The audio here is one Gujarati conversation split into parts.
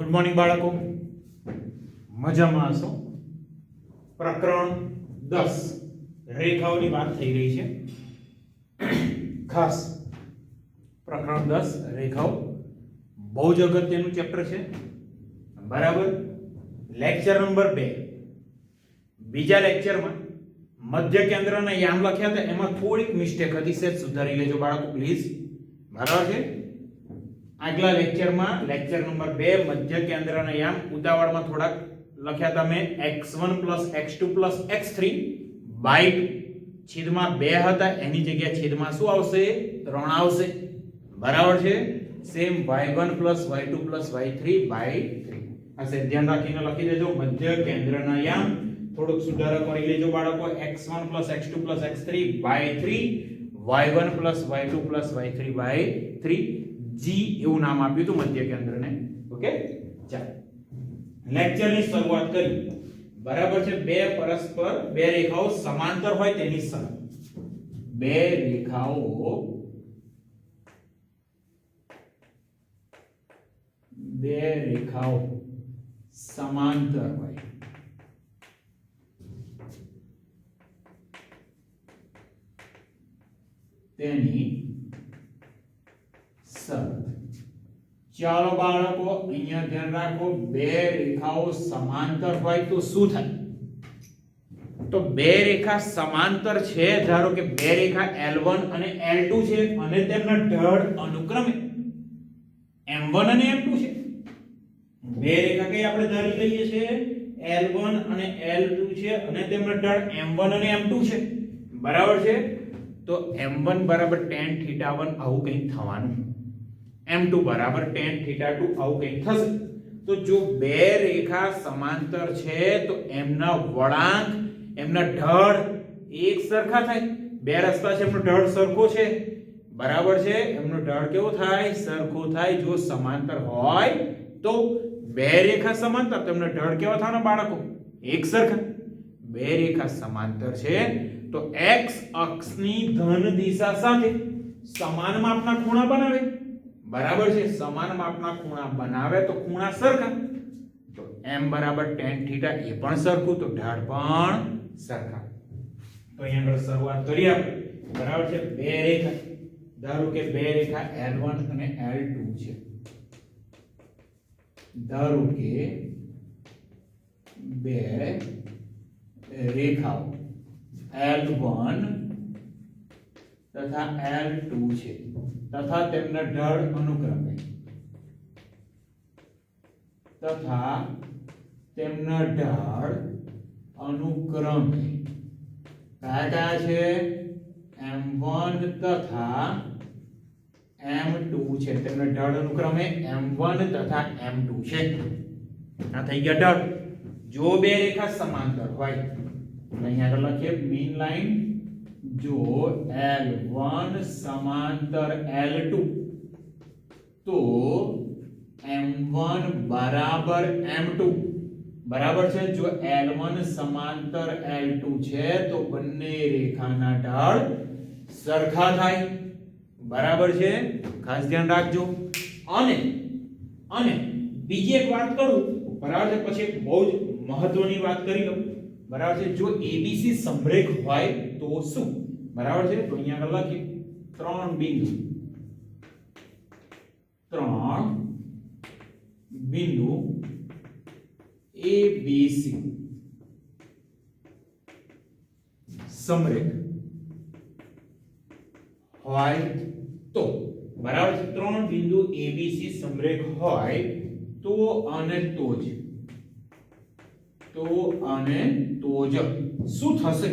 ગુડ મોર્નિંગ બાળકો, મજામાં હશો? પ્રકરણ 10 રેખાઓની વાત થઈ રહી છે. ખાસ પ્રકરણ 10 રેખાઓ બહુ જ અગત્યનું ચેપ્ટર છે, બરાબર. લેક્ચર નંબર 2, બીજા લેક્ચરમાં મધ્ય કેન્દ્રના યામ લખ્યા હતા, એમાં થોડીક મિસ્ટેક હતી, સેજ સુધારી લેજો બાળકો પ્લીઝ, બરાબર છે. આગલા લેક્ચરમાં લેક્ચર નંબર 2 મધ્ય કેન્દ્રના યામ ઉતાવળમાં થોડાક લખ્યા હતા મેં, x1 x2 x3 બાય 2 છેદમાં 2 હતા, એની જગ્યાએ છેદમાં શું આવશે? 3 આવશે, બરાબર છે. Same y1 y2 y3 by 3 આ સે ધ્યાન રાખીને લખી દેજો. મધ્ય કેન્દ્રના યામ થોડુંક સુધારો કરી લેજો બાળકો. x1 x2 x3 by 3 y1 y2 y3 by 3 જી એવું નામ આપ્યું હતું મધ્ય કેન્દ્રને. ઓકે, ચાલો લેક્ચરની શરૂઆત કરી, બરાબર છે. બે પરસ્પર બે રેખાઓ સમાંતર હોય તેની શરત. બે રેખાઓ સમાંતર હોય તેની શરત. ચાલો બાળકો અહીંયા ધ્યાન રાખો, બે રેખાઓ સમાંતર હોય તો શું થાય? તો બે રેખા સમાંતર છે, ધારો કે બે રેખા L1 અને L2 છે અને તેમના ઢળ અનુક્રમે M1 અને M2 છે. બે રેખા કઈ આપણે ધારી લઈએ છે? L1 અને L2 છે અને તેમના ઢળ M1 અને M2 છે, બરાબર છે. તો M1 બરાબર tan θ1 આવું કંઈક થવાનું, M2 બરાબર tan θ2 આવું કંઈક થશે. તો જો બે રેખા સમાંતર છે તો એમના વળાંક, એમના ઢળ એક સરખા થાય. બે રસ્તા છે, એમનો ઢળ સરખો છે, બરાબર છે. એમનો ઢળ કેવો થાય? સરખો થાય. જો સમાંતર હોય તો બે રેખા સમાંતર, તો એમનો ઢળ કેવા થવાના બાળકો? એક સરખા. બે રેખા સમાંતર છે તો x અક્ષની ધન દિશા સાથે સમાન માપના ખૂણા બનાવે, બરાબર છે. સમાન માપના ખૂણા બનાવે તો ખૂણા સરખા. તો m બરાબર tan θ એ પણ સરખું, તો ઢાળ પણ સરખા. તો અહીંયા આગળ શરૂઆત કરીએ આપણે, બરાબર છે. બે રેખા, ધારો કે બે રેખા L1 અને L2 છે. ધારો કે બે રેખાઓ L1 તથા L2 છે તથા તેમના ઢળ અનુક્રમે કયા છે? M1 તથા M2 છે. તેમના ઢળ અનુક્રમે M1 તથા M2 છે. આ થઈ ગયા ઢળ. જો બે રેખા સમાંતર હોય, અહીંયા આગળ લખીએ મીન લાઈન. જો L1 સમાંતર L2 તો M1 બરાબર M2, બરાબર છે. જો L1 સમાંતર L2 છે તો બંને રેખાના ઢાળ સરખા થાય, બરાબર છે. ખાસ ધ્યાન રાખજો. અને બીજી એક વાત કરું, બરાબર છે, પછી બહુ જ મહત્વની વાત કરી લઉં, બરાબર છે. જો ABC સમરેખ હોય તો શું? બરાબર છે. તો અહીંયા આગળ લખીએ ત્રણ બિંદુ ABC સમરેખ હોય તો, બરાબર છે. ત્રણ બિંદુ ABC સમરેખ હોય તો અને તો જ શું થશે?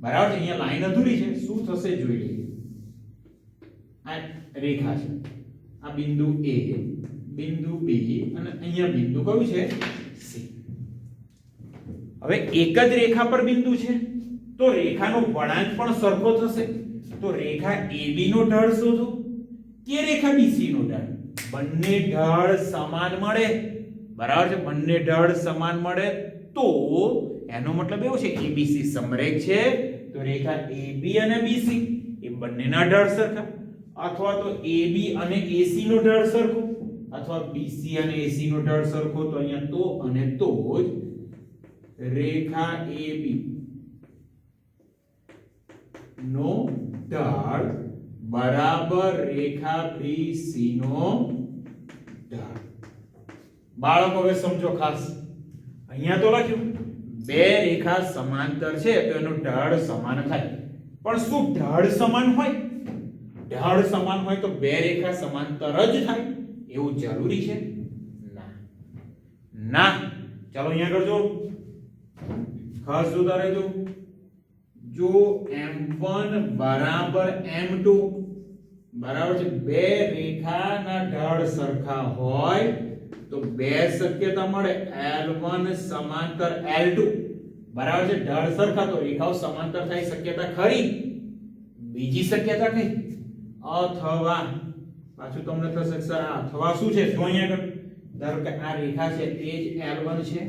બરાબર છે. અહીંયા લાઈન અધૂરી છે, શું થશે જોઈ લઈએ. આ રેખા છે, આ બિંદુ A, બિંદુ B અને અહીંયા બિંદુ કયું છે? C. હવે એક જ રેખા પર બિંદુ છે તો રેખાનો વળાંક પણ સરખો થશે. તો રેખા AB નો ઢળ શોધો કે રેખા BC નો ઢળ? બંને ઢળ સમાન મળે, બરાબર છે. બંને ઢળ સમાન મળે તો એનો મતલબ એવો છે ABC સમરેખ છે તો રેખા AB અને BC એ બંનેના ઢળ સરખા, અથવા તો AB અને AC નો ઢળ સરખો, अथवा BC અને AC નો ઢાળ સરખો તો અહીંયા તો અને તો જ રેખા AB નો ઢાળ બરાબર રેખા BC નો ઢાળ. બાળકો હવે સમજો ખાસ, અહીંયા તો લખ્યું બે રેખા સમાંતર છે તો એનો ઢાળ સમાન થાય. પણ શું ઢાળ સમાન હોય? ઢાળ સમાન હોય તો બે રેખા સમાંતર જ થાય એવું જરૂરી છે? ના ના. ચાલો અહીંયા કરજો, ખાસ જોતા રહેજો. જો m1 બરાબર m2 બરાબર છે, બે રેખાના ઢાળ સરખા હોય તો બે શક્યતા મળે. L1 સમાંતર L2 બરાબર છે, ઢાળ સરખા તો રેખાઓ સમાંતર થાય શક્યતા ખરી. બીજી શક્યતા કઈ? અથવા પાછું તમને થશે સર આ અથવા શું છે? જો અહીંયા કર, ધારો કે આ રેખા છે તે જ L1 છે,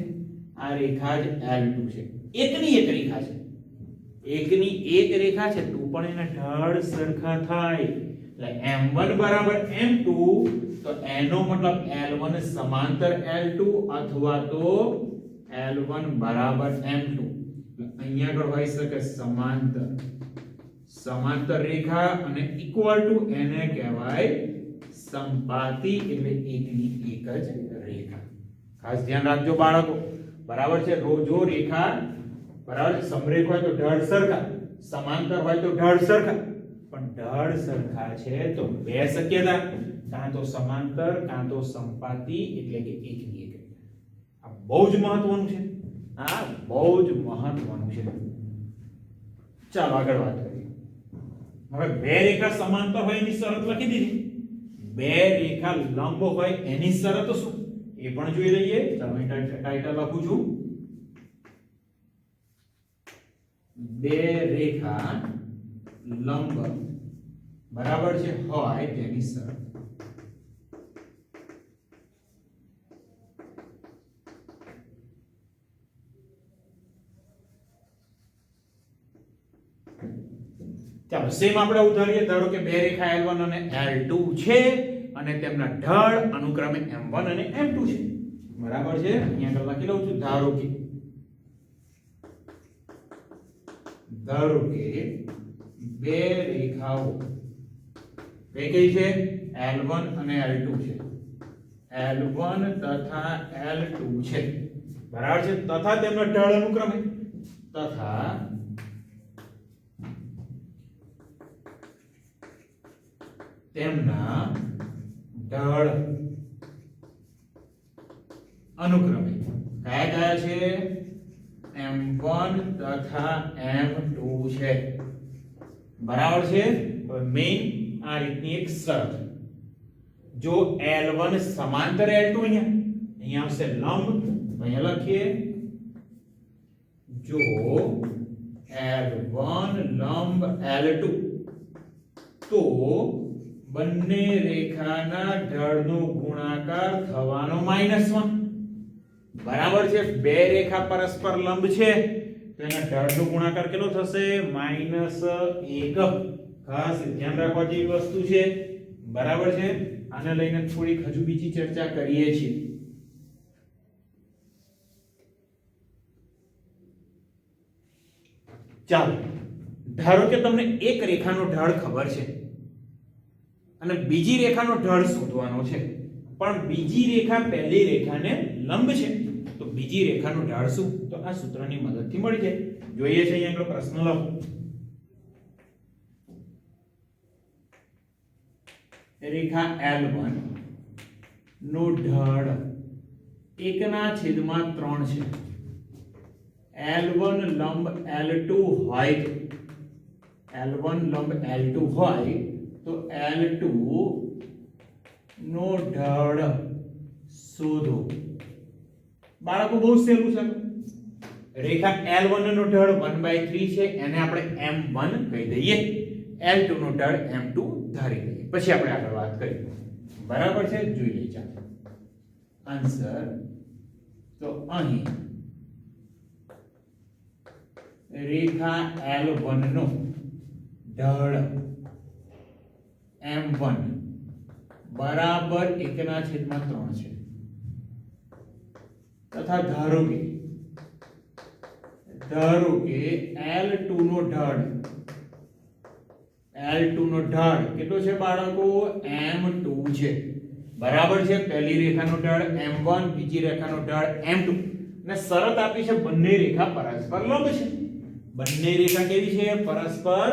આ રેખા જ L2 છે. એકની એક રેખા છે, એકની એક રેખા છે તો પણ એના ઢાળ સરખા થાય. એટલે m1 બરાબર m2 તો એનો મતલબ L1 સમાંતર L2 અથવા તો L1 બરાબર m2. અહીંયા આગળ હોઈ શકે સમાંતર, સમાંતર રેખા અને ઇક્વલ ટુ એને કહેવાય સંપાતી, એટલે એકની એક જ રેખા. ખાસ ધ્યાન રાખજો બાળકો, બરાબર છે. જો રેખા બરાબર સમરેખ હોય તો ઢાળ સરખા, સમાંતર હોય તો ઢાળ સરખા. પણ ઢાળ સરખા છે તો બે શક્યતા, કાં તો સમાંતર કાં તો સંપાતી, એટલે કે એકની એક રેખા. આ બહુ જ મહત્વનું છે, આ બહુ જ મહત્વનું છે. ચાલો આગળ વાત કરીએ. હવે બે રેખા સમાંતર હોય એની શરત લખી દીધી. બે રેખા લંબ હોય એની શરત શું એ પણ જોઈ લઈએ. ચાલો ટાઇટલ લખું છું, બે રેખા લંબ બરાબર છે હોય તેની શરત. ચાલો સેમ આપણે ઉદાહરીએ. ધારો કે બે રેખા L1 અને L2 છે અને તેમના ઢાળ અનુક્રમે m1 અને m2 છે. બરાબર છે, અહીંયા આગળ લખી લઉં છું. ધારો કે બે રેખાઓ કઈ કઈ છે? L1 અને L2 છે. L1 તથા L2 છે, બરાબર છે. તથા તેમના ઢાળ અનુક્રમે, તથા તેમના ઢાળ અનુક્રમે કયા કયા છે? m1 તથા m2 છે, બરાબર છે. હવે મેઈન આ રીતની એક શરત, જો L1 સમાંતર L2, અહીંયા આવશે લંબ, અહીંયા લખીએ જો L1 લંબ L2 તો બંને રેખાના ઢાળનો ગુણાકાર થવાનો -1. બરાબર છે. બે રેખા પરસ્પર લંબ છે તો એના ઢાળનો ગુણાકાર કેટલો થશે? -1. ખાસ ધ્યાન રાખવા જેવી વસ્તુ છે, બરાબર છે. આને લઈને થોડીક હજુ બીજી ચર્ચા કરીએ છીએ. ચાલો ધારો કે તમને એક રેખાનો ઢાળ ખબર છે અને બીજી રેખાનો ઢાળ શોધવાનો છે, પણ બીજી રેખા પહેલી રેખાને લંબ છે તો બીજી રેખાનો ઢાળ શું? તો આ સૂત્રની મદદથી મળી જાય. જોઈએ છે અહીંયા આગળ પ્રશ્ન લખો. રેખા L1 નો ઢાળ 1/3 છે. L1 લંબ L2 હોય તો L1 લંબ L2 હોય તો L2 નો ઢાળ શોધો. બાળકો બહુ સહેલું છે. રેખા L1 નો ઢાળ 1/3 છે, એને આપણે m1 કહી દઈએ. L2 નો ઢાળ m2 ધારી લઈએ, પછી આપણે આગળ વાત કરીએ. બરાબર છે, જોઈ લઈએ. ચાલો આન્સર તો અહીં રેખા L1 નો ઢાળ m1 બરાબર 1/3 છે તથા ધારો કે L2 નો ઢાળ કેટલો છે બાળકો m2 છે બરાબર છે પહેલી રેખાનો ઢાળ m1 બીજી રેખાનો ઢાળ m2 ને શરત આપી છે બંને રેખા પરસ્પર લંબ છે બંને રેખા કેવી છે પરસ્પર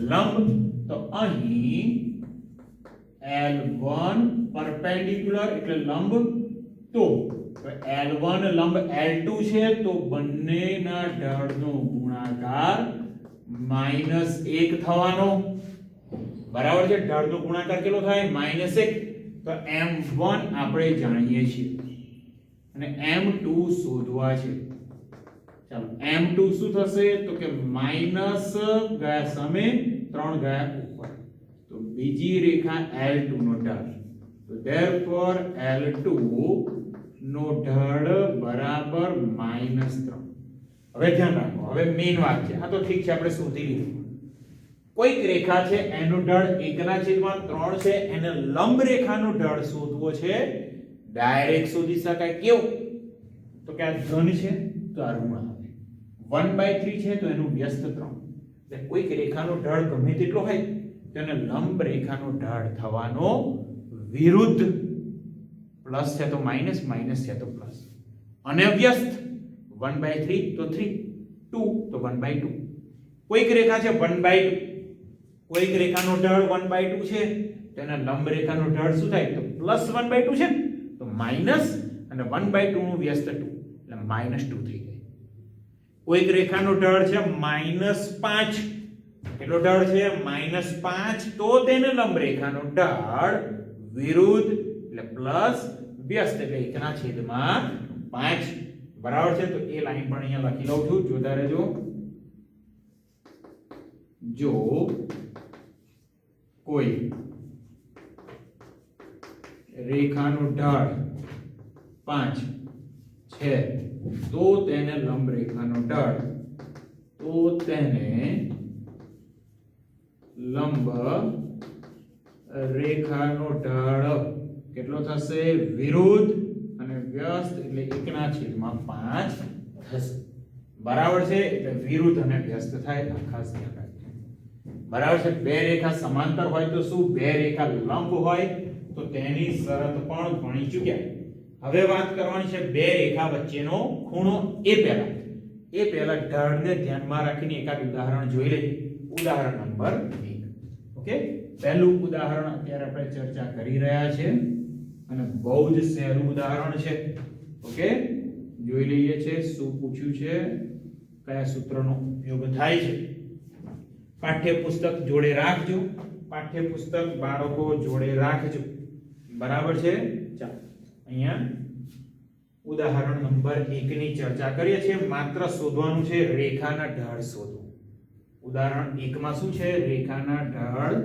લંબ તો અહીં L1 પરપેન્ડિક્યુલર એટલે લંબ તો L1 લંબ L2 છે તો બંનેના ઢાળનો ગુણાકાર -1 થવાનો બરાબર છે ઢાળનો ગુણાકાર કેટલો થાય -1 તો m1 આપણે જાણીએ છીએ અને m2 શોધવા છે ચાલો m2 શું થશે તો કે માઈનસ ગયા સામે 3 ગયા ઉપર તો બીજી રેખા L2 નો ઢાળ તો therefore L2 નો ઢાળ બરાબર -3 હવે ધ્યાન રાખો હવે મેઈન વાત છે આ તો ઠીક છે આપણે શોધી લીધું કોઈક રેખા છે એનો ઢાળ 1/3 છે એને લંબ રેખાનો ઢાળ શોધવો છે ડાયરેક્ટ શોધી શકાય કેવું તો કે આ ધન છે તો આ ઋણ આવે 1/3 છે તો એનું વ્યસ્ત 3 એટલે કોઈક રેખાનો ઢાળ ગમે તેટલો હોય તો એને લંબ રેખાનો ઢાળ થવાનો વિરુદ્ધ પ્લસ છે તો માઈનસ માઈનસ છે તો પ્લસ અને વ્યસ્ત 1/3 તો 3 2 તો 1/2 કોઈક રેખા છે 1/2 કોઈક રેખાનો ઢાળ 1/2 છે તો એના લંબ રેખાનો ઢાળ શું થાય તો પ્લસ 1/2 છે તો માઈનસ અને 1/2 નું વ્યસ્ત 2 એટલે -2 થઈ ગઈ કોઈક રેખાનો ઢાળ છે -5 કેટલો ઢાળ છે -5 તો તેને લંબ રેખાનો ઢાળ વિરુદ્ધ એટલે પ્લસ વ્યસ્ત એટલે 1/5 બરાબર છે તો એ લાઈન પણ અહીંયા લખી લઉં છું જોતા રહેજો જો કોઈ રેખાનો ઢાળ 5 છે તો તેને લંબ રેખાનો ઢાળ તો તેને લંબ રેખાનો ઢાળ કેટલો થશે વિરુદ્ધ અને વ્યસ્ત એટલે 1/5 થશે બરાબર છે એટલે વિરુદ્ધ અને વ્યસ્ત થાય આ ખાસ ધ્યાન રાખજો બરાબર છે બે રેખા સમાંતર હોય તો શું બે રેખા લંબ હોય તો તેની શરત પણ ભણી ચૂક્યા હવે વાત કરવાની છે બે રેખા વચ્ચેનો ખૂણો એ પહેલા ઢાળને ધ્યાનમાં રાખીને એકાદ ઉદાહરણ જોઈ લઈએ ઉદાહરણ નંબર 1 ઓકે પહેલું ઉદાહરણ અત્યારે આપણે ચર્ચા કરી રહ્યા છે અને બહુ જ સહેલું ઉદાહરણ છે ઓકે જોઈ લઈએ છે શું પૂછ્યું છે કયા સૂત્રનો ઉપયોગ થાય છે પાઠ્યપુસ્તક જોડે રાખજો પાઠ્યપુસ્તક બાળકો જોડે રાખજો બરાબર છે ચાલો અહીંયા ઉદાહરણ નંબર 1 ની ચર્ચા કરીએ છીએ માત્ર શોધવાનું છે રેખાના ઢાળ શોધો ઉદાહરણ 1 માં શું છે રેખાના ઢાળ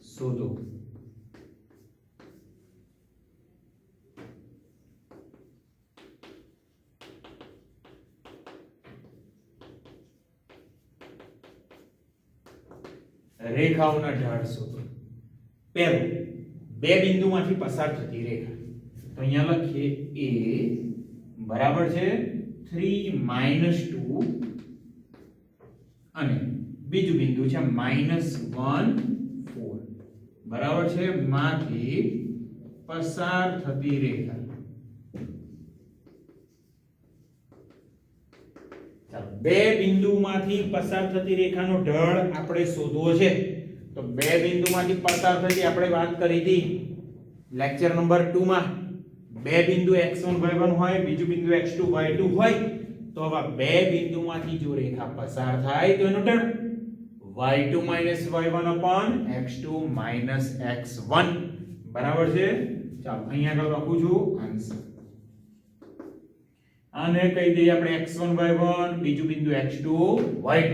શોધો રેખાઓના ઢાળ શોધો પહેલું બે બિંદુમાંથી પસાર થતી રેખા તો અહીંયા લખીએ a બરાબર છે 3 - 2 અને બીજું બિંદુ છે -1 4 બરાબર છે માંથી પસાર થતી રેખા ચાલો બે બિંદુમાંથી પસાર થતી રેખાનો ઢાળ આપણે શોધવો છે તો બે બિંદુમાંથી પસાર થતી આપણે વાત કરી હતી લેક્ચર નંબર 2 માં બે બિંદુ x1 y1 હોય બીજું બિંદુ x2 y2 હોય તો આવા બે બિંદુમાંથી જો રેખા પસાર થાય તો એનો ઢાળ y2 - y1 x2 - x1 બરાબર છે ચાલો અહીંયા આગળ લખું છું આન્સર આને કહી દઈએ આપણે x1 y1 બીજું બિંદુ x2 y2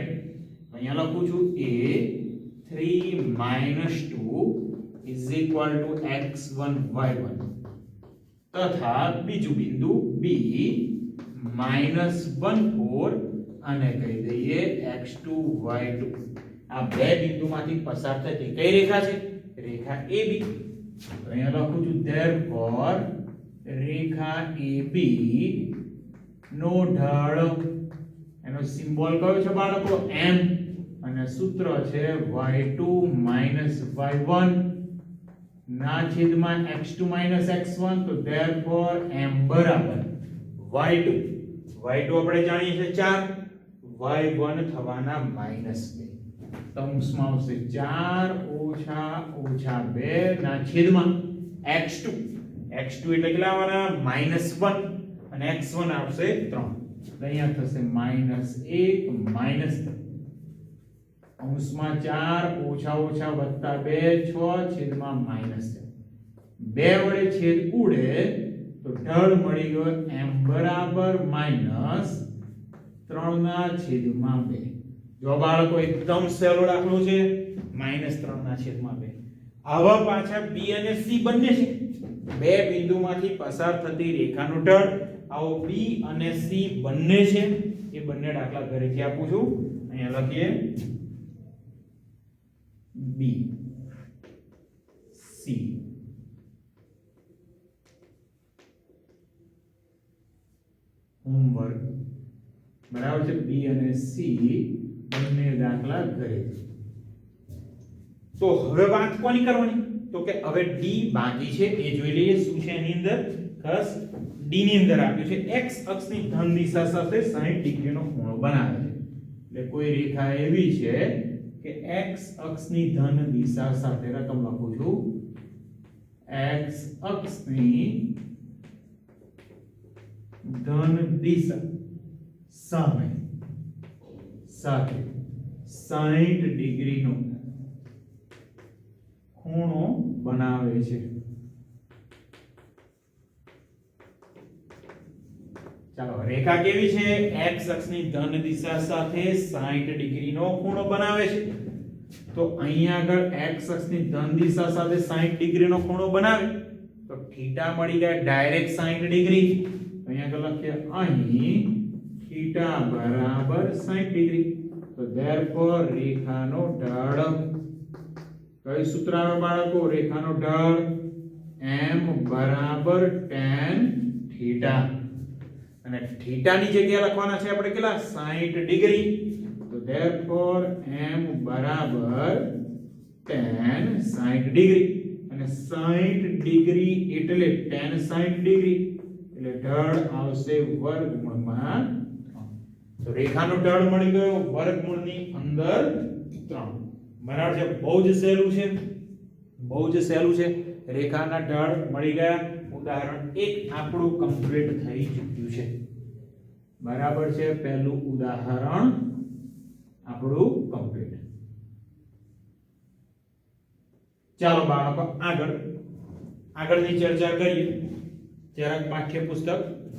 અહીંયા લખું છું a 3 - 2 x1 y1 તથા બીજું બિંદુ b -1 4 અને કહી દઈએ x2 y2 આ બે બિંદુમાંથી પસાર થતી કઈ રેખા છે રેખા AB તો અહીંયા લખું છું therefore રેખા AB નો ઢાળ એનો સિમ્બોલ કયો છે બાળકો m અને સૂત્ર છે y2 y1 ના છેદમાં x2 x1 તો therefore m બરાબર y2 આપણે જાણીએ છીએ 4 y1 થવાના -2 કૌંસમાં આવશે 4 - 2 ના છેદમાં x2 એટલે કેટલા આવવાના -1 અને x1 આવશે 3 અહીંયા થશે -1 -3 કૌંસમાં 4 - 2 6 છેદમાં -2 વડે છેદ ઉડે તો ઢળ મળી ગયો m બરાબર -3 ના છેદમાં 2 જો બાળકો એકદમ સહેલો દાખલો છે -3 ના છેદમાં 2 આવા પાછા b અને c બંને છે બે બિંદુમાંથી પસાર થતી રેખાનું ઢળ આવો b અને c બંને છે એ બંને દાખલા ઘરેથી આપું છું અહીંયા લખીએ b c હોમવર્ક બરાબર છે b અને c બંને દાખલા ઘરેથી તો હવે વાત કોની કરવાની તો કે હવે d બાકી છે એ જોઈ લઈએ શું છે એની અંદર ખાસ d ની અંદર આપ્યું છે x અક્ષની ધન દિશા સાથે 60 ડિગ્રીનો ખૂણો બનાવે છે એટલે કોઈ રેખા એવી છે કે x અક્ષની ધન દિશા સાથે રકમ લખું છું x અક્ષની ધન દિશા સામે સાથે 60 ડિગ્રીનો ખૂણો બનાવે છે ચાલો રેખા કેવી છે x અક્ષની ધન દિશા સાથે 60 ડિગ્રીનો ખૂણો બનાવે છે તો અહીંયા આગળ x અક્ષની ધન દિશા સાથે 60 ડિગ્રીનો ખૂણો બનાવે તો θ મળી ગયા ડાયરેક્ટ 60 ડિગ્રી અહીંયા આગળ લખીએ અહીં θ બરાબર 60 ડિગ્રી તો therefore રેખાનો ઢાળ કઈ સૂત્ર આવે બાળકો રેખાનો ઢાળ m બરાબર tan θ અને θ ની જગ્યાએ લખવાના છે આપણે કેટલા 60 ડિગ્રી તો therefore m બરાબર tan 60 ડિગ્રી અને 60 ડિગ્રી એટલે tan 60 ડિગ્રી એટલે ઢાળ આવશે વર્ગમૂળમાં 3 તો રેખાનો ઢાળ મળી ગયો વર્ગમૂળની અંદર 3 બરાબર છે બહુ જ સહેલું છે રેખાના ઢાળ મળી ગયા ઉદાહરણ 1 આપણું કમ્પ્લીટ થઈ ચૂક્યું છે બરાબર છે પહેલું ઉદાહરણ આપણું કમ્પ્લીટ ચાલો બાળકો આગળની ચર્ચા કરીએ જરાક પાઠ્યપુસ્તક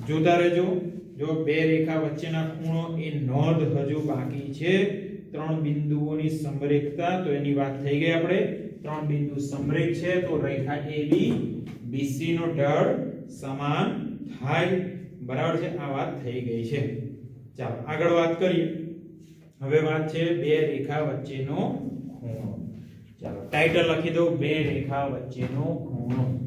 જોતા રહેજો જો બે રેખા વચ્ચેના ખૂણો એ નોંધ હજુ બાકી છે ત્રણ બિંદુઓની સમરેખતા તો એની વાત થઈ ગઈ આપણે ત્રણ બિંદુ સમરેખ છે તો રેખા AB BC નો ઢાળ સમાન થાય બરાબર છે આ વાત થઈ ગઈ છે ચાલો આગળ વાત કરીએ હવે વાત છે બે રેખા વચ્ચેનો ખૂણો ચાલો ટાઇટલ લખી દો બે રેખા વચ્ચેનો ખૂણો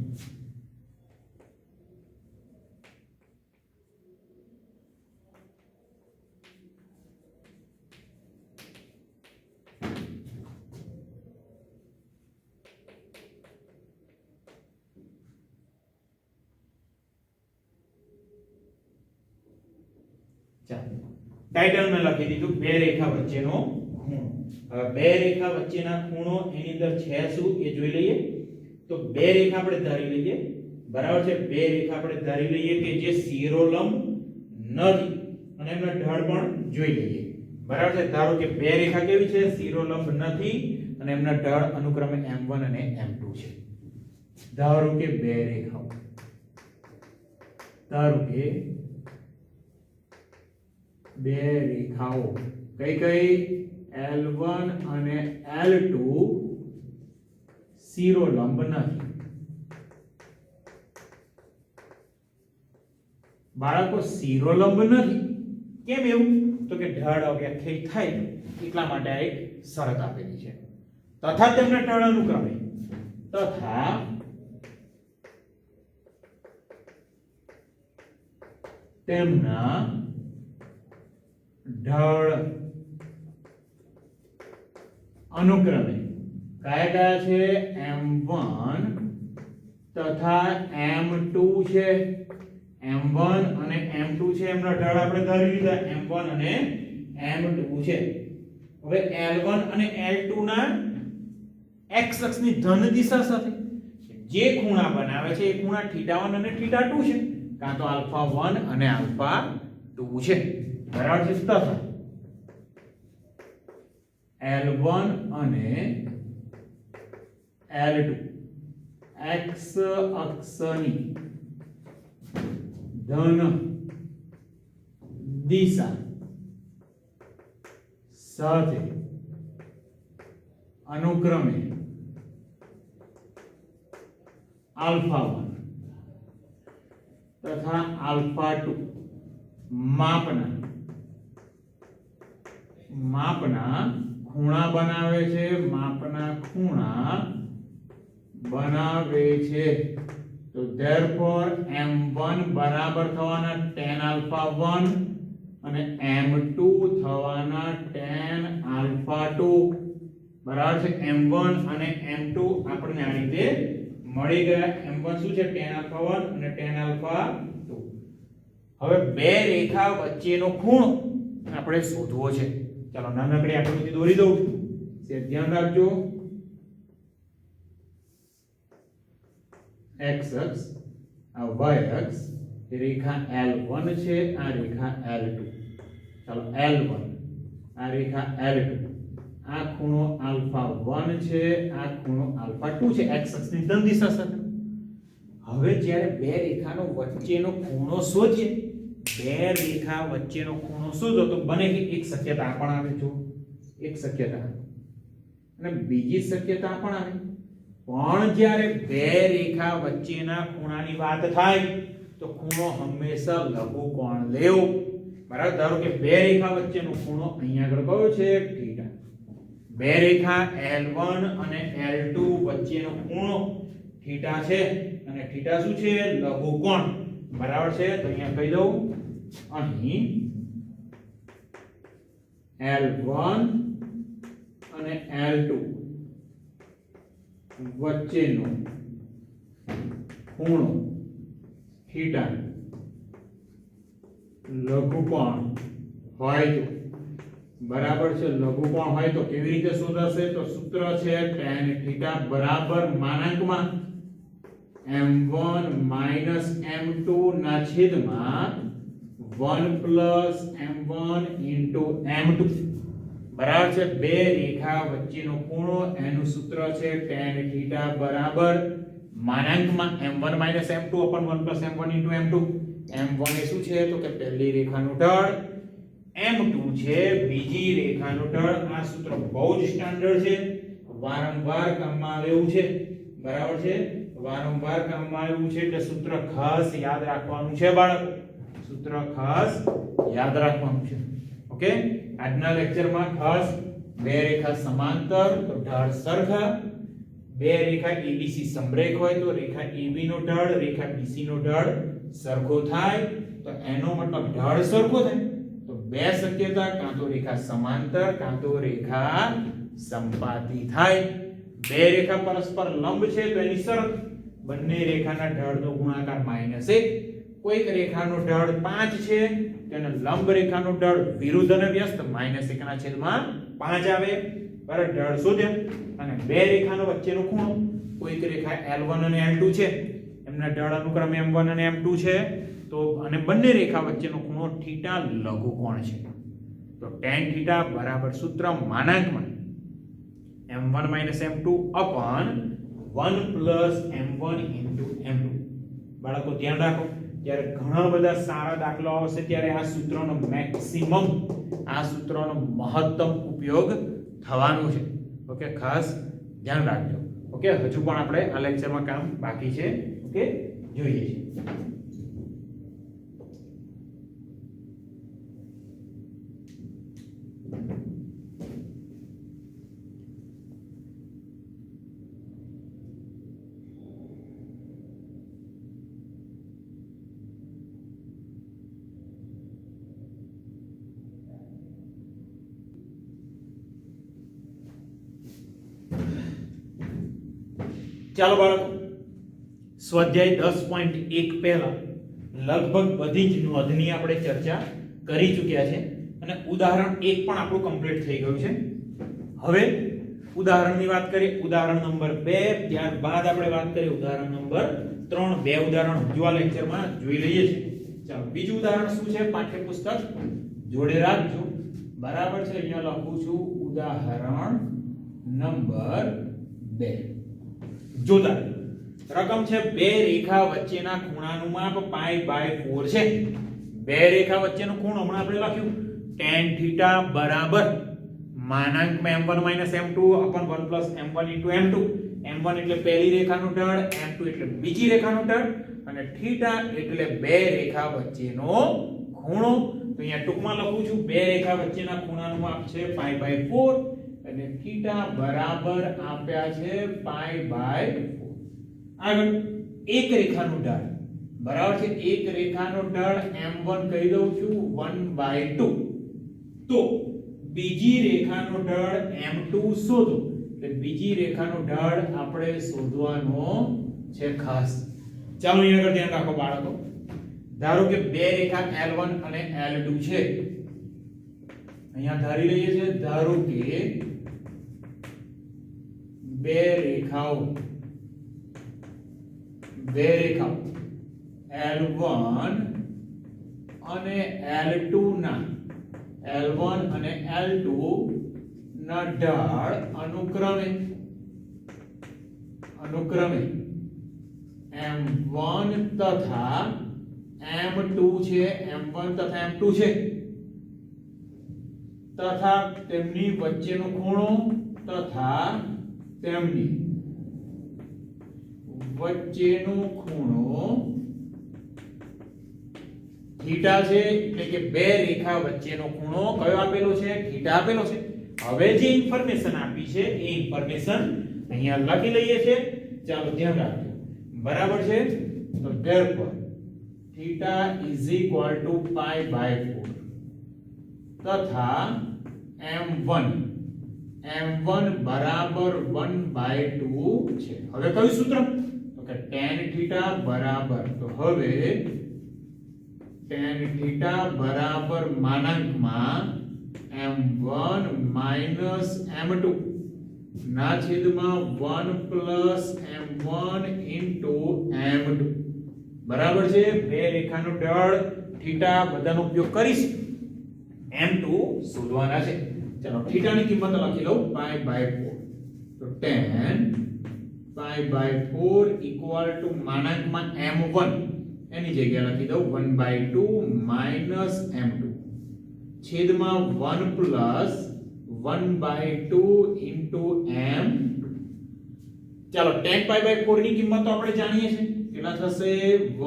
ટાઇટલ મેં લખી દીધું બે રેખા વચ્ચેનો ખૂણો હવે બે રેખા વચ્ચેના ખૂણો એની અંદર છે શું એ જોઈ લઈએ તો બે રેખા આપણે ધારી લઈએ બરાબર છે બે રેખા આપણે ધારી લઈએ કે જે શિરોલંબ નથી અને એમનો ઢાળ પણ જોઈ લઈએ બરાબર છે ધારો કે બે રેખા કેવી છે શિરોલંબ નથી અને એમના ઢાળ અનુક્રમે m1 અને m2 છે ધારો કે બે રેખાઓ ધારો કે બે રેખાઓ કઈ કઈ L1 અને L2 શિરોલંબ નથી બાળકો શિરોલંબ નથી કેમ એવું તો કે ઢાળ અવ્યાખ્યાયિત થાય એટલા માટે આ એક શરત આપેલી છે તથા તેમના ઢાળ અનુક્રમે તથા તેમના ઢળ અનુક્રમે કયા કયા છે m1 તથા m2 છે m1 અને m2 છે એમના ઢળ આપણે ધારી લીધા m1 અને m2 છે હવે l1 અને l2 ના x અક્ષની ધન દિશા સાથે જે ખૂણા બનાવે છે એ ખૂણા θ1 અને θ2 છે કાં તો α1 અને α2 છે બરાબર છે તથા L1 અને L2 x અક્ષની ધન દિશા સાથે અનુક્રમે α1 તથા α2 માપના ખૂણા બનાવે છે તો therefore m1 બરાબર થવાના tan α1 અને m2 થવાના tan α2 બરાબર છે m1 અને m2 આપણને આ રીતે મળી ગયા m1 શું છે tan α1 અને tan α2 હવે બે રેખા વચ્ચેનો ખૂણો આપણે શોધવો છે ચાલો નાનકડી આકૃતિ દોરી દઉં છું તે ધ્યાન રાખજો x અક્ષ આ y અક્ષ એ રેખા L1 છે આ રેખા L2 ચાલો L1 આ રેખા L2 આ ખૂણો α1 છે આ ખૂણો α2 છે x અક્ષની ધન દિશા સાથે હવે જ્યારે બે રેખાનો વચ્ચેનો ખૂણો શોધીએ બે રેખા વચ્ચેનો ખૂણો શોધો તો બને કે એક શક્યતા પણ આવે જો એક શક્યતા અને બીજી શક્યતા પણ આવે પણ જ્યારે બે રેખા વચ્ચેના ખૂણાની વાત થાય તો ખૂણો હંમેશા લઘુકોણ લેવો બરાબર ધારો કે બે રેખા વચ્ચેનો ખૂણો અહીંયા આગળ કયો છે θ બે રેખા L1 અને L2 વચ્ચેનો ખૂણો θ છે અને θ શું છે લઘુકોણ બરાબર છે તો અહીંયા કહી દઉં અહીં L1 અને L2 વચ્ચેનો ખૂણો θ લઘુકોણ હોય તો બરાબર છે લઘુકોણ હોય તો કેવી રીતે શોધાશે તો સૂત્ર છે tan θ બરાબર માનાંકમાં m1 m2 ના છેદમાં 1 m1 m2 બરાબર છે બે રેખા વચ્ચેનો ખૂણો એનું સૂત્ર છે tan θ બરાબર માનાંકમાં m1 m2 1 m1 m2 m1 એ શું છે તો કે પહેલી રેખાનું ઢળ m2 છે બીજી રેખાનું ઢળ આ સૂત્ર બહુ જ સ્ટાન્ડર્ડ છે વારંવાર કામમાં આવે એવું છે બરાબર છે વારંવાર કામમાં આવ્યું છે એટલે સૂત્ર ખાસ યાદ રાખવાનું છે બાળકો સૂત્ર ખાસ યાદ રાખવાનું છે ઓકે આજના લેક્ચરમાં ખાસ બે રેખા સમાંતર તો ઢાળ સરખા બે રેખા ABC સમરેખ હોય તો રેખા AB નો ઢાળ રેખા BC નો ઢાળ સરખો થાય તો એનો મતલબ ઢાળ સરખો થાય તો બે શક્યતા કાં તો રેખા સમાંતર કાં તો રેખા સંપાતી થાય બે રેખા પરસ્પર લંબ છે તો એની શરત બંને રેખાના ઢાળનો ગુણાકાર -1 કોઈક રેખાનો ઢાળ 5 છે તેનો લંબ રેખાનો ઢાળ વિરુદ્ધ અને વ્યસ્ત -1/5 આવે બરાબર ઢાળ શોધ્યા અને બે રેખાનો વચ્ચેનો ખૂણો કોઈક રેખા L1 અને L2 છે એમના ઢાળ અનુક્રમે m1 અને m2 છે તો અને બંને રેખા વચ્ચેનો ખૂણો θ લઘુકોણ છે તો tan θ બરાબર સૂત્ર માનાંકમાં m1 m2 upon 1 m1 m2 બાળકો ધ્યાન રાખો જ્યારે ઘણા બધા સારા દાખલાઓ આવશે ત્યારે આ સૂત્રનો મેક્સિમમ આ સૂત્રનો મહત્તમ ઉપયોગ થવાનો છે ઓકે ખાસ ધ્યાન રાખજો ઓકે હજુ પણ આપણે આ લેક્ચરમાં કામ બાકી છે ઓકે જોઈએ છીએ ચાલો બાળકો, સ્વાધ્યાય 10.1 પહેલા લગભગ બધી જ નોંધની આપણે ચર્ચા કરી ચૂક્યા છે અને ઉદાહરણ 1 પણ આપણું કમ્પ્લીટ થઈ ગયું છે. હવે ઉદાહરણની વાત કરીએ. ઉદાહરણ નંબર 2, ત્યારબાદ આપણે વાત કરીએ ઉદાહરણ નંબર 3. બે ઉદાહરણ હજુ આ લેક્ચરમાં જોઈ લઈએ છીએ. ચાલો, બીજું ઉદાહરણ શું છે? પાઠ્યપુસ્તક જોડે રાખજો. બરાબર છે? અહીંયા લખું છું ઉદાહરણ નંબર 2. જોતા રકમ છે બે રેખા વચ્ચેના ખૂણાનું માપ π/4 છે. બે રેખા વચ્ચેનો ખૂણો હમણાં આપણે લખ્યું tan θ બરાબર માનાંકમાં m1 m2 upon 1 m1 m2. m1 એટલે પહેલી રેખાનું ઢળ, m2 એટલે બીજી રેખાનું ઢળ અને θ એટલે બે રેખા વચ્ચેનો ખૂણો. તો અહીંયા ટૂંકમાં લખું છું બે રેખા વચ્ચેના ખૂણાનું માપ છે π/4 અને θ બરાબર આપ્યા છે π/4. આગળ એક રેખાનું ઢાળ બરાબર છે, એક રેખાનું ઢાળ m1 કહી દઉં છું 1/2. તો બીજી રેખાનો ઢાળ m2 શોધો. એટલે બીજી રેખાનો ઢાળ આપણે શોધવાનો છે ખાસ. ચાલો અહીંયા આગળ ધ્યાન રાખો બાળકો. ધારો કે બે રેખા L1 અને L2 છે. અહીંયા ધારી લઈએ છે, ધારો કે બે રેખાઓ L1 અને L2 ના ઢાળ અનુક્રમે M1 તથા M2 છે, M1 તથા M2 છે તથા તેમની વચ્ચેનો ખૂણો તથા તેમની વચ્ચેનો ખૂણો થીટા છે. એટલે કે બે રેખા વચ્ચેનો ખૂણો કયો આપેલો છે? થીટા આપેલો છે. હવે જે ઇન્ફોર્મેશન આપી છે એ ઇન્ફોર્મેશન અહીંયા લખી લઈએ છે. ચાલો ધ્યાન રાખજો. બરાબર છે? તો therefore theta is equal to π/4 તથા m1 બરાબર 1/2 છે. હવે કયું સૂત્ર? તો કે tan θ બરાબર, તો હવે tan θ બરાબર માનાંકમાં m1 m2 ના છેદમાં 1 m1 m2 બરાબર છે. બે રેખાનો ઢાળ થીટા બધાનો ઉપયોગ કરીશ m2 શોધવાના છે. ચલો થીટા ની કિંમત લખી લઉં π/4. તો tan π/4 ઇક્વલ ટુ માનાંકમાં m1 એની જગ્યાએ લખી દઉં 1/2 m2 છેદમાં 1 1/2 m2. ચાલો tan π/4 ની કિંમત તો આપણે જાણીએ છીએ. કેટલા થશે?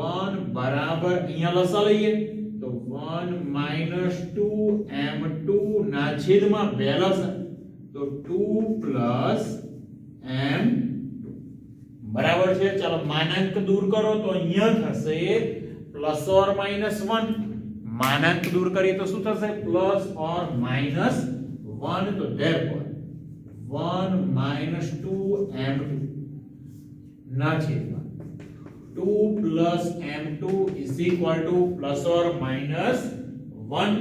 1 બરાબર અહીંયા લસા લઈએ તો 1 2 m2 ના છેદમાં બે લસા તો 2 m2 બરાબર છે. ચાલો માનાંક દૂર કરો તો અહીંયા થશે +or -1. માનાંક દૂર કરીએ તો શું થશે? +or -1. તો therefore 1 2 m2 ના છેદમાં 2 m2 is equal to +or -1.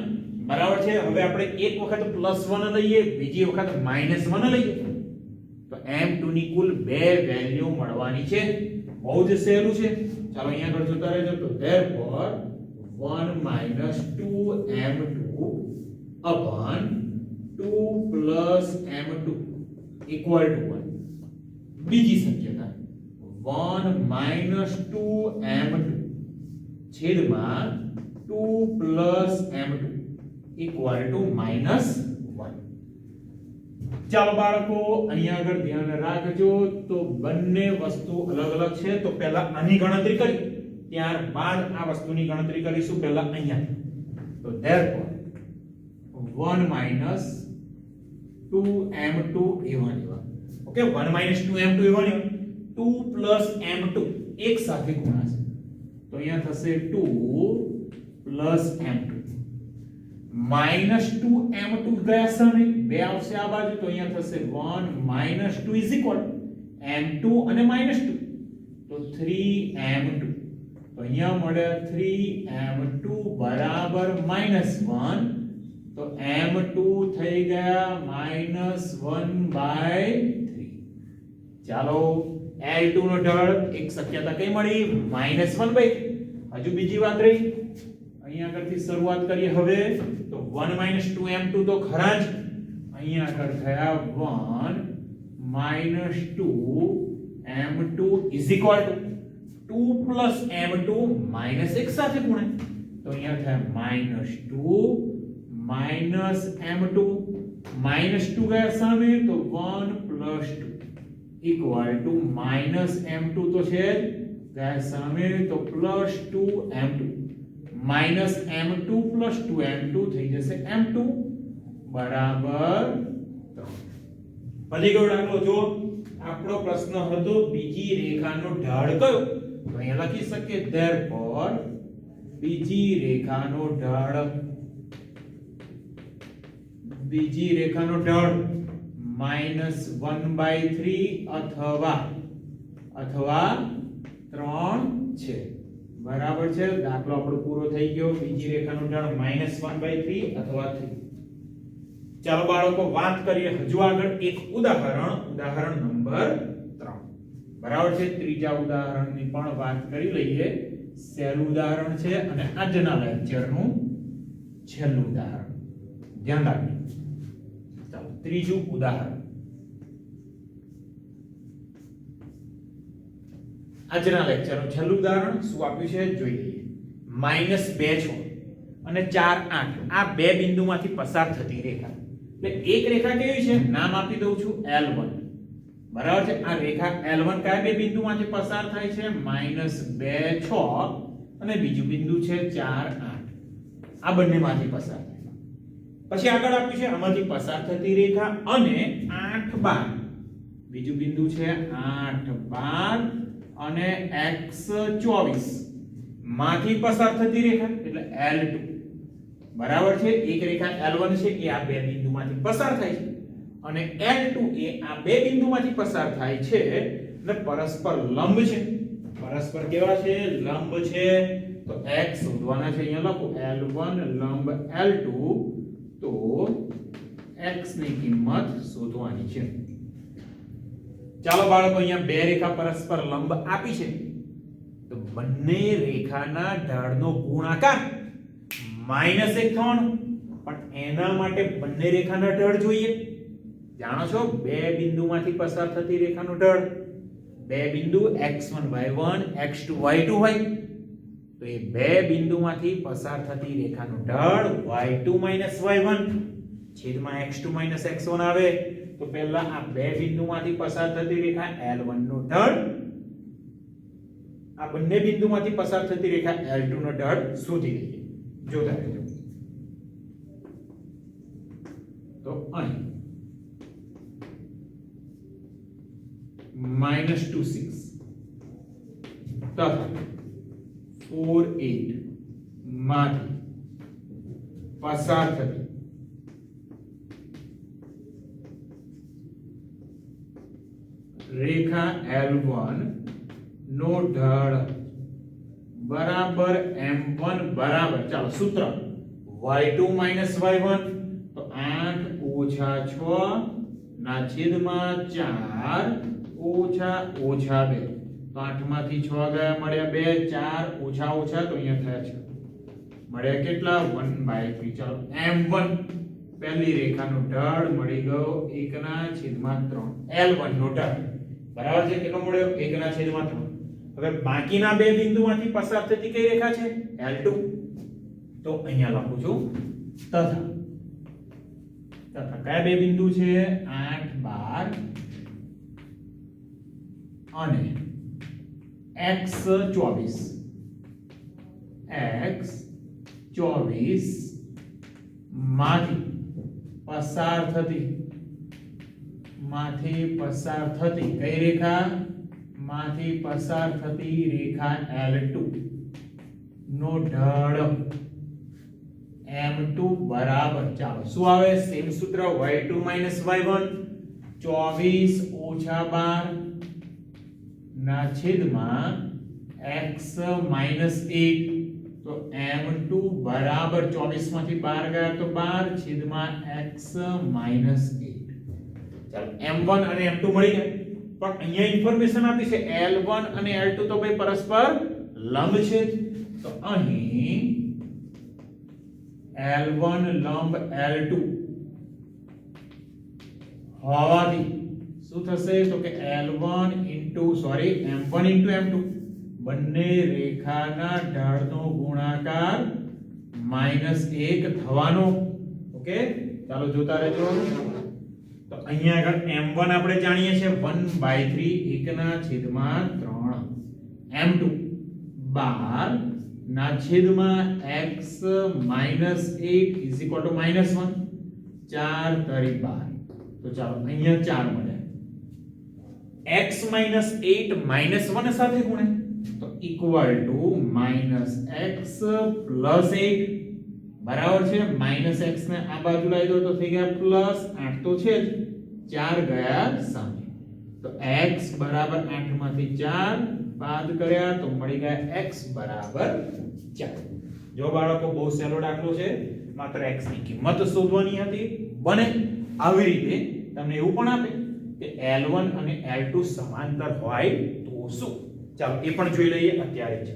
બરાબર છે. હવે આપણે એક વખત +1 લઈએ, બીજી વખત -1 લઈએ તો m2 ની કુલ બે વેલ્યુ મળવાની છે. બહુ જ સહેલું છે. ચાલો અહીંયા આગળ જોતા રહેજો. તો therefore 1 2 m2 upon 2 m2 equal to 1. બીજી શક્યતા 1 2 m2 છેદમાં 2 m2 equal to -1. ચાલો બાળકો અહીંયા આગળ ધ્યાન રાખજો. તો બંને વસ્તુ અલગ અલગ છે. તો પહેલા આની ગણતરી કરી, ત્યારબાદ આ વસ્તુની ગણતરી કરીશું. પહેલા અહીંયા તો therefore 1 2 m2 a1 okay 1 2 m2 a1 2 m2 એક સાથે ગુણાશે તો અહીંયા થશે 2 m2 -2 m2 ગયા સામે બે આવશે આ બાજુ તો અહીંયા થશે 1 2 is equal m2 અને -2 તો 3m2 તો અહીંયા મળે 3m2 બરાબર -1 તો m2 થઈ ગયા -1/3 ચાલો L2 નો ઢાળ એક શક્યતા કઈ મળી -1/3 હજુ બીજી વાત રહી અહીંયા આગળથી શરૂઆત કરીએ હવે તો 1 2m2 તો ખરા જ અહીંયા આગળ થયા 1 2m2 is equal to 2 m2 -1 સાથે ગુણાય તો અહીંયા થાય -2 -m2 ગયા સામે તો 1 + 2 equal to -m2 તો છે જ ગયા સામે તો +2m2 -m2 + 2m2 થઈ જશે m2 બરાબર 3 પડી ગયો દાખલો જો આપણો પ્રશ્ન હતો બીજી રેખાનો ઢાળ કયો તો અહીંયા લખી શકીએ therefore બીજી રેખાનો ઢાળ -1/3 અથવા 3 છે બરાબર છે દાખલો આપણો પૂરો થઈ ગયો બીજી રેખાનો ઢાળ -1/3 અથવા 3 ચાલો બાળકો વાત કરીએ હજુ આગળ એક ઉદાહરણ નંબર 3 બરાબર છે ત્રીજા ઉદાહરણની પણ વાત કરી લઈએ સહેલું ઉદાહરણ છે અને આજના લેક્ચરનું છેલ્લું ઉદાહરણ ધ્યાન રાખજો ચાલો ત્રીજું ઉદાહરણ આજના લેક્ચરનું છેલ્લું ઉદાહરણ શું આપ્યું છે જોઈ લઈએ -2 6 અને 4 8 આ બે બિંદુમાંથી પસાર થતી રેખા એટલે એક રેખા કેવી છે નામ આપી દઉં છું L1 બરાબર છે આ રેખા L1 કયા બે બિંદુમાંથી પસાર થાય છે -2 6 અને બીજું બિંદુ છે 4 8 આ બંનેમાંથી પસાર થાય પછી આગળ આપ્યું છે આમાંથી પસાર થતી રેખા અને 8 12 બીજું બિંદુ છે 8 12 અને x 24 માંથી પસાર થતી રેખા એટલે L2 બરાબર છે એક રેખા L1 છે એ આ બે બિંદુમાંથી પસાર થાય છે અને L2 એ આ બે બિંદુમાંથી પસાર થાય છે એટલે પરસ્પર લંબ છે પરસ્પર કેવા છે લંબ છે તો x શોધવાના છે અહીંયા લખો L1 લંબ L2 તો x ની કિંમત શોધવાની છે ચાલો બાળકો અહીંયા બે રેખા પરસ્પર લંબ આપી છે તો બંને રેખાના ઢાળનો ગુણાકાર -1 થવાનો પણ એના માટે બંને રેખાના ઢાળ જોઈએ જાણો છો બે બિંદુમાંથી પસાર થતી રેખાનો ઢાળ બે બિંદુ x1 y1 x2 y2 હોય તો એ બે બિંદુમાંથી પસાર થતી રેખાનો ઢાળ y2 y1 છેદમાં x2 x1 આવે તો પહેલા આ બે બિંદુમાંથી પસાર થતી રેખા L1 નો ઢાળ આ બંને બિંદુમાંથી પસાર થતી રેખા L2 નો ઢાળ શોધી લઈએ જોતા રહેજો તો અહીં -2 6 તથા 4 8 માંથી પસાર થતી રેખા L1 નો ઢાળ બરાબર m1 બરાબર ચાલો સૂત્ર y2 y1 તો 8 - 6 ના છેદમાં 4 ઓછા 2 તો 8 માંથી 6 ગયા મળ્યા 2 4 ઓછા ઓછા તો અહીંયા થયા છે મળ્યા કેટલા 1/3 ચાલો m1 પહેલી રેખાનો ઢાળ મળી ગયો 1/3 L1 નો ઢાળ બરાબર છે કેટલો મળ્યો 1/3 હવે બાકીના બે બિંદુમાંથી પસાર થતી કઈ રેખા છે L2 તો અહીંયા લખું છું તથા કયા બે બિંદુ છે 8 12 અને x 24 માંથી પસાર થતી કઈ રેખા માંથી પસાર થતી રેખા L2 નો ઢાળ m2 બરાબર ચાલો શું આવે સેમ સૂત્ર y2 y1 24 - 12 ના છેદમાં x માઇનસ 8 તો m2 બરાબર 24 માંથી 12 ગયા તો 12 છેદમાં x માઇનસ 8. ચાલો m1 અને m2 મળી ગયા, પણ અહીંયા ઇન્ફોર્મેશન આપી છે L1 અને L2 તો ભાઈ પરસ્પર લંબ છે, તો અહીં L1 લંબ L2 હોવાથી શું થશે તો કે L1 M1 M2 બંને રેખાના ઢાળનો ગુણાકાર -1 થવાનો. ઓકે, ચાલો જોતા રહેજો. તો અહીંયા આગળ m1 આપણે જાણીએ છીએ 1/3 1/3, m2 12 ના છેદમાં x -8 is equal to -1, 4 તરી 12. તો ચાલો અહીંયા 4 મળે, x -8 -1 સાથે ગુણે તો ઇક્વલ ટુ -x + 8 બરાબર છે. -x ને આ બાજુ લઈ દો તો થઈ ગયા +8 તો છે જ, 4 ગયા સામે, તો x બરાબર 8 માંથી 4 બાદ કર્યા તો મળી ગયા x બરાબર 4. જો બાળકો બહુ સહેલો દાખલો છે, માત્ર x ની કિંમત શોધવાની હતી. બને આવી રીતે તમને એવું પણ આપે કે L1 અને L2 સમાંતર હોય તો શું? ચાલો એ પણ જોઈ લઈએ અત્યારે જ.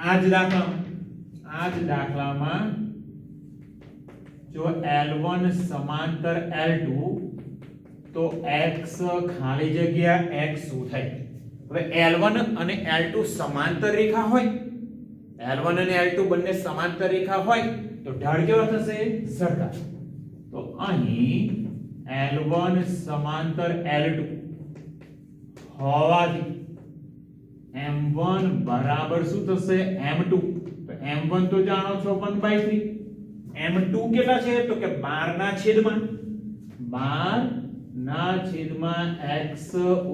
આ જ દાખલામાં જો L1 સમાંતર L2 તો x ખાલી જગ્યા x શું થાય? હવે L1 અને L2 સમાંતર રેખા હોય, L1 અને L2 બંને સમાંતર રેખા હોય તો ઢાળ કેવા થશે? સરખા. તો અહીં L1 સમાંતર L2 હોવાથી M1 બરાબર શું થશે? M2. તો M1 તો જાણો છો 1/3, M2 કેટલા છે તો કે 12 ના છેદમાં x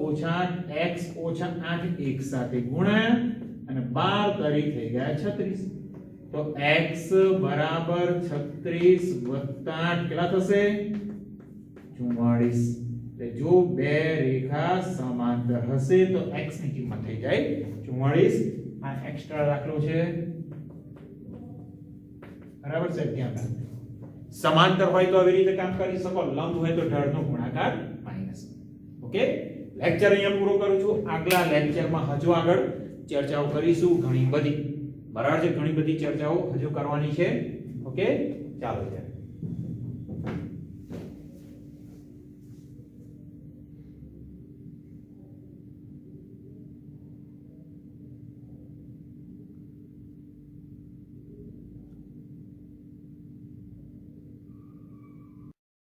ઓછા 8 એક સાથે ગુણ્યા અને 12 તરી થઈ ગયા 36. તો x બરાબર 36 વત્તા 8 કેટલા થશે? 44. જો બે રેખા સમાંતર હશે તો x ની કિંમત થઈ જાય 44. આ એક્સ્ટ્રા દાખલો છે, બરાબર છે? ધ્યાન રાખજો. સમાંતર હોય તો આવી રીતે કામ કરી શકો, લંબ હોય તો ઢાળનો ગુણાકાર માઈનસ. ઓકે, લેક્ચર અહીંયા પૂરો કરું છું. આગલા લેક્ચરમાં હજુ આગળ ચર્ચાઓ કરીશું ઘણી બધી, બરાબર છે? ઘણી બધી ચર્ચાઓ હજુ કરવાની છે. ઓકે, ચાલો.